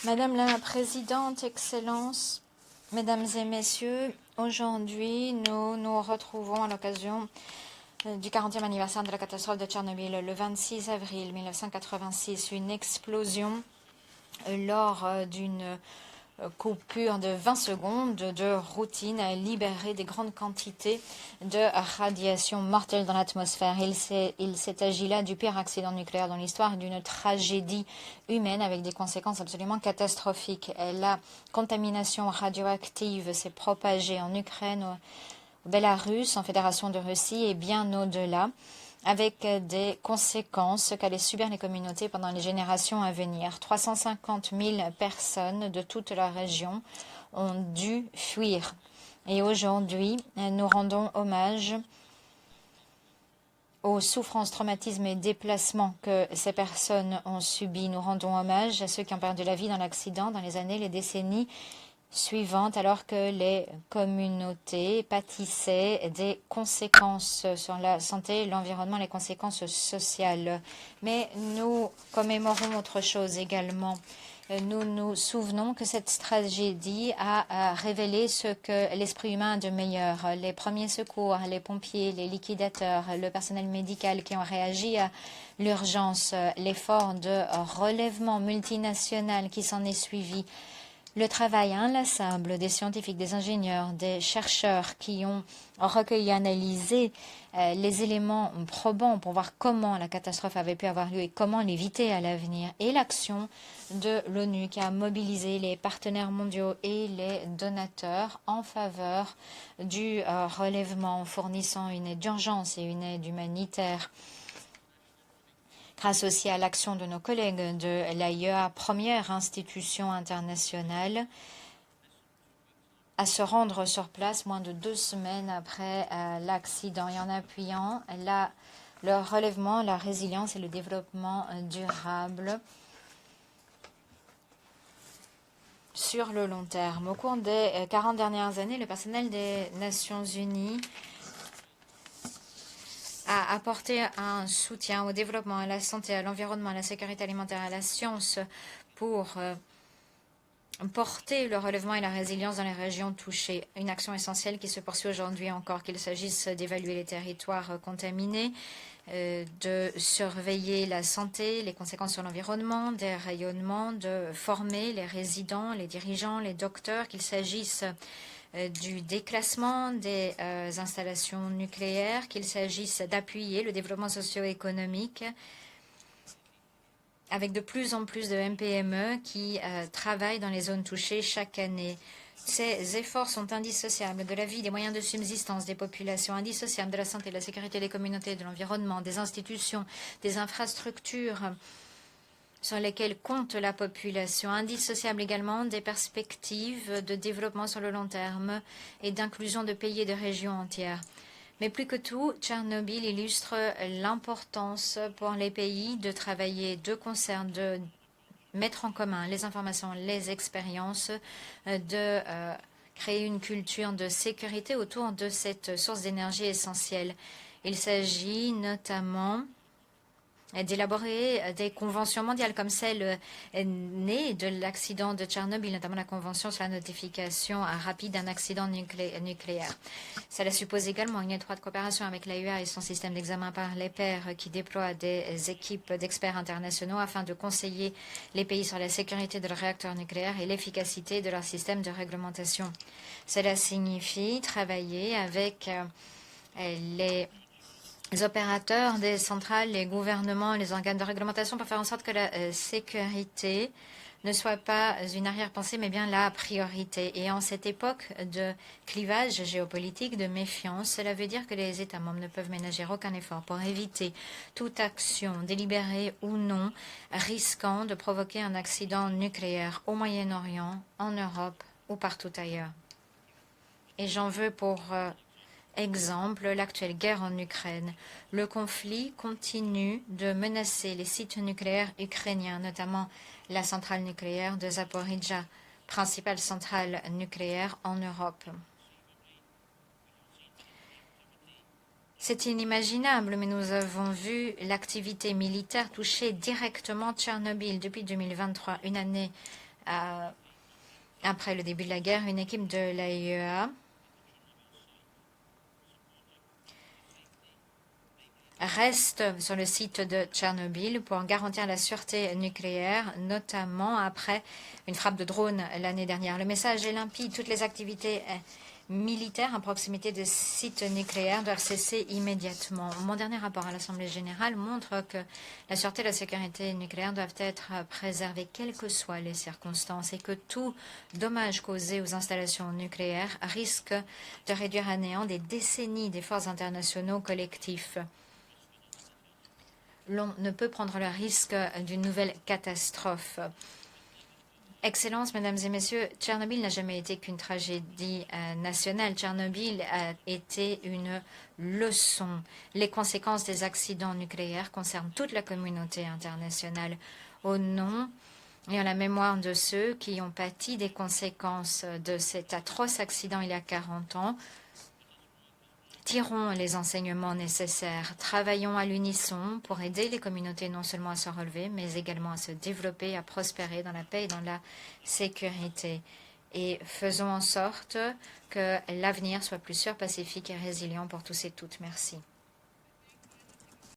Madame la Présidente, Excellences, Mesdames et Messieurs, aujourd'hui, nous nous retrouvons à l'occasion du 40e anniversaire de la catastrophe de Tchernobyl, le 26 avril 1986. Une explosion lors d'une coupure de 20 secondes de routine a libéré des grandes quantités de radiation mortelle dans l'atmosphère. Il s'est agi là du pire accident nucléaire dans l'histoire, d'une tragédie humaine avec des conséquences absolument catastrophiques. La contamination radioactive s'est propagée en Ukraine, au Bélarus, en Fédération de Russie et bien au-delà, avec des conséquences qu'allaient subir les communautés pendant les générations à venir. 350 000 personnes de toute la région ont dû fuir. Et aujourd'hui, nous rendons hommage aux souffrances, traumatismes et déplacements que ces personnes ont subis. Nous rendons hommage à ceux qui ont perdu la vie dans l'accident dans les années, les décennies suivante, alors que les communautés pâtissaient des conséquences sur la santé, l'environnement, les conséquences sociales. Mais nous commémorons autre chose également. Nous nous souvenons que cette tragédie a révélé ce que l'esprit humain a de meilleur. Les premiers secours, les pompiers, les liquidateurs, le personnel médical qui ont réagi à l'urgence, l'effort de relèvement multinational qui s'en est suivi, le travail inlassable des scientifiques, des ingénieurs, des chercheurs qui ont recueilli, analysé les éléments probants pour voir comment la catastrophe avait pu avoir lieu et comment l'éviter à l'avenir, et l'action de l'ONU qui a mobilisé les partenaires mondiaux et les donateurs en faveur du relèvement, en fournissant une aide d'urgence et une aide humanitaire. Grâce aussi à l'action de nos collègues de l'AIEA, première institution internationale à se rendre sur place moins de 2 semaines après l'accident, et en appuyant le relèvement, la résilience et le développement durable sur le long terme. Au cours des 40 dernières années, le personnel des Nations Unies a apporté un soutien au développement, à la santé, à l'environnement, à la sécurité alimentaire, à la science pour porter le relèvement et la résilience dans les régions touchées. Une action essentielle qui se poursuit aujourd'hui encore, qu'il s'agisse d'évaluer les territoires contaminés, de surveiller la santé, les conséquences sur l'environnement, des rayonnements, de former les résidents, les dirigeants, les docteurs, qu'il s'agisse du déclassement des installations nucléaires, qu'il s'agisse d'appuyer le développement socio-économique avec de plus en plus de MPME qui travaillent dans les zones touchées chaque année. Ces efforts sont indissociables de la vie, des moyens de subsistance des populations, indissociables de la santé, de la sécurité des communautés, de l'environnement, des institutions, des infrastructures sur lesquelles compte la population, indissociable également des perspectives de développement sur le long terme et d'inclusion de pays et de régions entières. Mais plus que tout, Tchernobyl illustre l'importance pour les pays de travailler de concert, de mettre en commun les informations, les expériences, de créer une culture de sécurité autour de cette source d'énergie essentielle. Il s'agit notamment d'élaborer des conventions mondiales comme celle née de l'accident de Tchernobyl, notamment la convention sur la notification rapide d'un accident nucléaire. Cela suppose également une étroite coopération avec l'AIEA et son système d'examen par les pairs qui déploie des équipes d'experts internationaux afin de conseiller les pays sur la sécurité de leurs réacteurs nucléaires et l'efficacité de leur système de réglementation. Cela signifie travailler avec les opérateurs des centrales, les gouvernements, les organes de réglementation pour faire en sorte que la sécurité ne soit pas une arrière-pensée, mais bien la priorité. Et en cette époque de clivage géopolitique, de méfiance, cela veut dire que les États membres ne peuvent ménager aucun effort pour éviter toute action, délibérée ou non, risquant de provoquer un accident nucléaire au Moyen-Orient, en Europe ou partout ailleurs. Et j'en veux pour exemple, l'actuelle guerre en Ukraine. Le conflit continue de menacer les sites nucléaires ukrainiens, notamment la centrale nucléaire de Zaporizhzhia, principale centrale nucléaire en Europe. C'est inimaginable, mais nous avons vu l'activité militaire toucher directement Tchernobyl depuis 2023, une année après le début de la guerre, une équipe de l'AIEA reste sur le site de Tchernobyl pour garantir la sûreté nucléaire, notamment après une frappe de drone l'année dernière. Le message est limpide. Toutes les activités militaires à proximité des sites nucléaires doivent cesser immédiatement. Mon dernier rapport à l'Assemblée générale montre que la sûreté et la sécurité nucléaire doivent être préservées, quelles que soient les circonstances, et que tout dommage causé aux installations nucléaires risque de réduire à néant des décennies d'efforts internationaux collectifs. L'on ne peut prendre le risque d'une nouvelle catastrophe. Excellences, Mesdames et Messieurs, Tchernobyl n'a jamais été qu'une tragédie nationale. Tchernobyl a été une leçon. Les conséquences des accidents nucléaires concernent toute la communauté internationale. Au nom et en la mémoire de ceux qui ont pâti des conséquences de cet atroce accident il y a 40 ans, tirons les enseignements nécessaires, travaillons à l'unisson pour aider les communautés non seulement à se relever, mais également à se développer, à prospérer dans la paix et dans la sécurité. Et faisons en sorte que l'avenir soit plus sûr, pacifique et résilient pour tous et toutes. Merci.